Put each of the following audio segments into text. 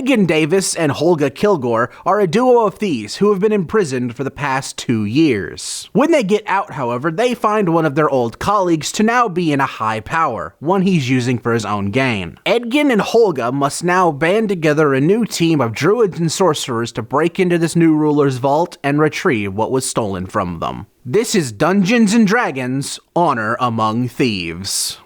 Edgin Davis and Holga Kilgore are a duo of thieves who have been imprisoned for the past 2 years. When they get out, however, they find one of their old colleagues to now be in a high power, one he's using for his own gain. Edgin and Holga must now band together a new team of druids and sorcerers to break into this new ruler's vault and retrieve what was stolen from them. This is Dungeons & Dragons: Honor Among Thieves.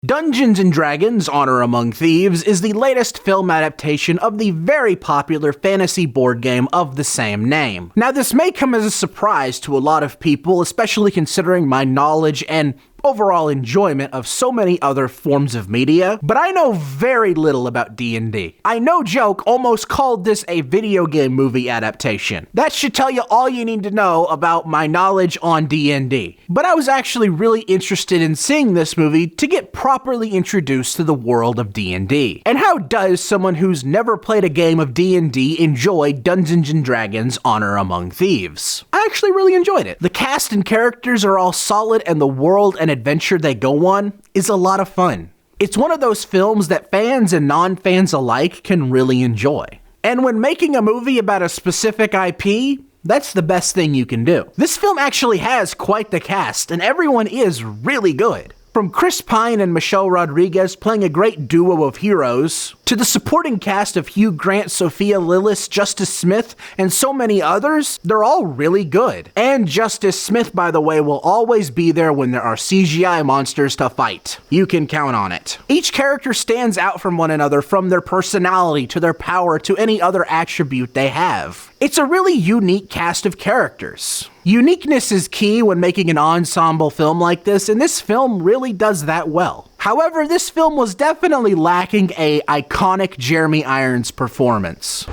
Dungeons & Dragons: Honor Among Thieves is the latest film adaptation of the very popular fantasy board game of the same name. Now, this may come as a surprise to a lot of people, especially considering my knowledge and overall enjoyment of so many other forms of media, but I know very little about D&D. I, no joke, almost called this a video game movie adaptation. That should tell you all you need to know about my knowledge on D&D. But I was actually really interested in seeing this movie to get properly introduced to the world of D&D. And how does someone who's never played a game of D&D enjoy Dungeons & Dragons: Honor Among Thieves? I actually really enjoyed it. The cast and characters are all solid, and the world and adventure they go on is a lot of fun. It's one of those films that fans and non-fans alike can really enjoy. And when making a movie about a specific IP, that's the best thing you can do. This film actually has quite the cast, and everyone is really good. From Chris Pine and Michelle Rodriguez playing a great duo of heroes, to the supporting cast of Hugh Grant, Sophia Lillis, Justice Smith, and so many others, they're all really good. And Justice Smith, by the way, will always be there when there are CGI monsters to fight. You can count on it. Each character stands out from one another, from their personality to their power to any other attribute they have. It's a really unique cast of characters. Uniqueness is key when making an ensemble film like this, and this film really does that well. However, this film was definitely lacking an iconic Jeremy Irons performance.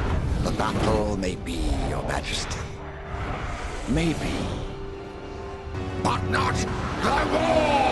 The battle may be, Your Majesty. Maybe. But not the war!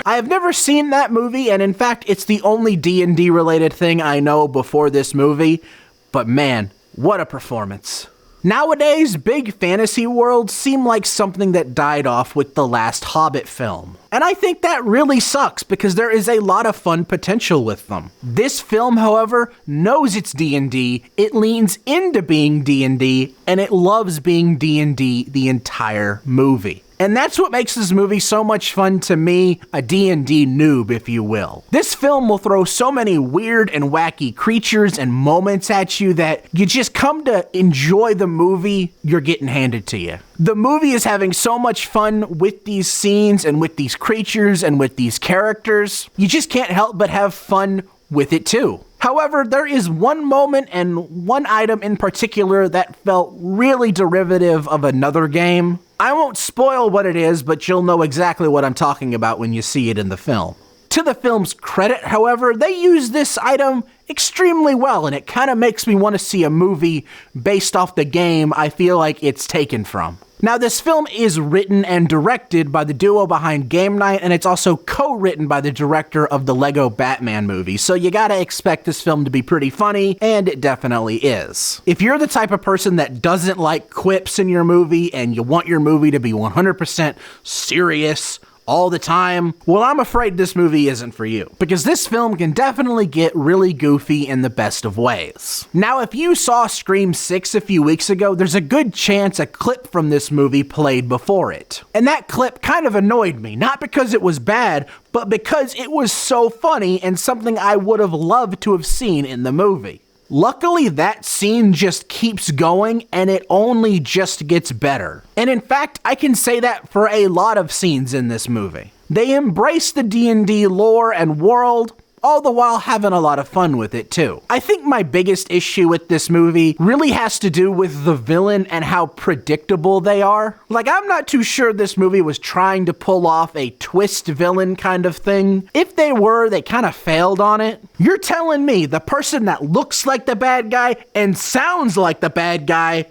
I have never seen that movie, and in fact, it's the only D&D related thing I know before this movie, but man, what a performance. Nowadays, big fantasy worlds seem like something that died off with the last Hobbit film. And I think that really sucks because there is a lot of fun potential with them. This film, however, knows it's D&D, it leans into being D&D, and it loves being D&D the entire movie. And that's what makes this movie so much fun to me, a D&D noob, if you will. This film will throw so many weird and wacky creatures and moments at you that you just come to enjoy the movie you're getting handed to you. The movie is having so much fun with these scenes and with these creatures and with these characters. You just can't help but have fun with it too. However, there is one moment and one item in particular that felt really derivative of another game. I won't spoil what it is, but you'll know exactly what I'm talking about when you see it in the film. To the film's credit, however, they use this item extremely well, and it kind of makes me want to see a movie based off the game I feel like it's taken from. Now, this film is written and directed by the duo behind Game Night, and it's also co-written by the director of the Lego Batman movie, so you gotta expect this film to be pretty funny, and it definitely is. If you're the type of person that doesn't like quips in your movie, and you want your movie to be 100% serious all the time, well, I'm afraid this movie isn't for you, because this film can definitely get really goofy in the best of ways. Now, if you saw Scream 6 a few weeks ago, there's a good chance a clip from this movie played before it. And that clip kind of annoyed me, not because it was bad, but because it was so funny and something I would have loved to have seen in the movie. Luckily, that scene just keeps going, and it only just gets better. And in fact, I can say that for a lot of scenes in this movie. They embrace the D&D lore and world, all the while having a lot of fun with it too. I think my biggest issue with this movie really has to do with the villain and how predictable they are. Like, I'm not too sure this movie was trying to pull off a twist villain kind of thing. If they were, they kind of failed on it. You're telling me the person that looks like the bad guy and sounds like the bad guy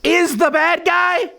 is the bad guy?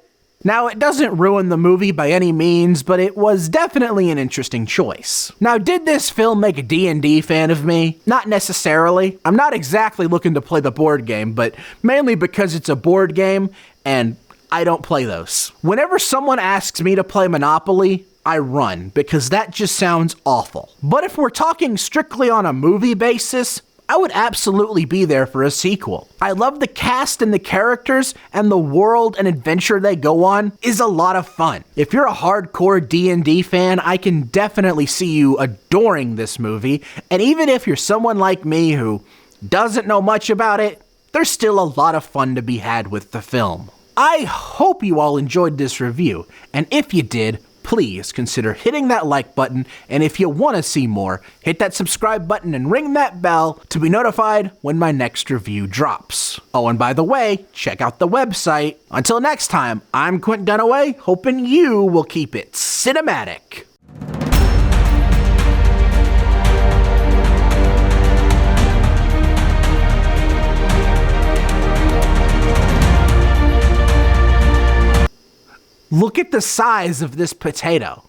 Now, it doesn't ruin the movie by any means, but it was definitely an interesting choice. Now, did this film make a D&D fan of me? Not necessarily. I'm not exactly looking to play the board game, but mainly because it's a board game, and I don't play those. Whenever someone asks me to play Monopoly, I run, because that just sounds awful. But if we're talking strictly on a movie basis, I would absolutely be there for a sequel. I love the cast and the characters, and the world and adventure they go on is a lot of fun. If you're a hardcore D&D fan, I can definitely see you adoring this movie, and even if you're someone like me who doesn't know much about it, there's still a lot of fun to be had with the film. I hope you all enjoyed this review, and if you did, please consider hitting that like button, and if you want to see more, hit that subscribe button and ring that bell to be notified when my next review drops. Oh, and by the way, check out the website. Until next time, I'm Quint Dunaway, hoping you will keep it cinematic. Look at the size of this potato.